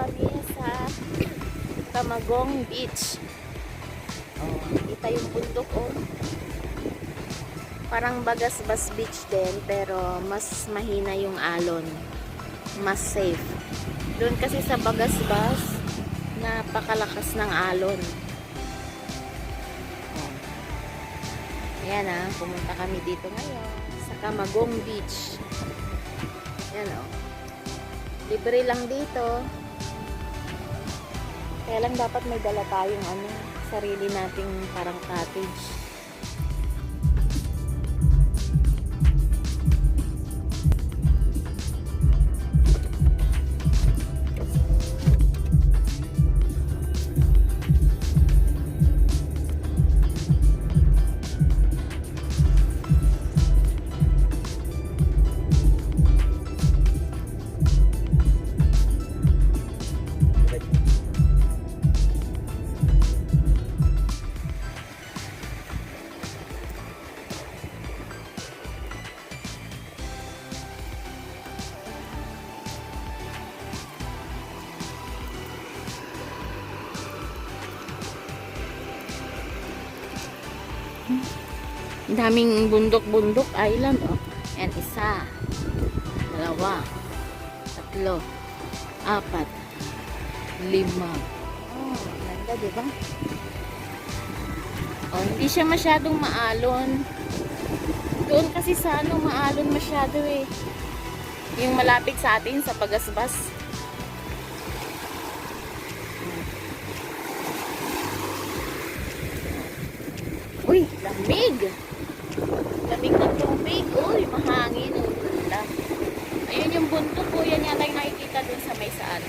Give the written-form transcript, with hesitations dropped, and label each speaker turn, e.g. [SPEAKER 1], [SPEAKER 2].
[SPEAKER 1] kami sa Camagong Beach. Oh, kita yung bundok oh. Parang Bagasbas Beach din, pero mas mahina yung alon. Mas safe. Doon kasi sa Bagasbas, napakalakas ng alon. Oh. Ayan ah, pumunta kami dito ngayon sa Camagong Beach. Ayan oh. Libre lang dito. Kaya lang dapat may dala tayong sarili nating parang cottage. Daming bundok-bundok island oh. Yan, isa, dalawa, tatlo, apat, lima. Oh, ganda diba? Oh, hindi siya masyadong maalon. Doon kasi sa maalon masyado eh. Yung malapit sa atin sa Bagasbas. Uy, lamig! Lamig ng tubig. Uy, mahangin. Ayun yung bundok ko. Yan yata yung nakikita dun sa may saan.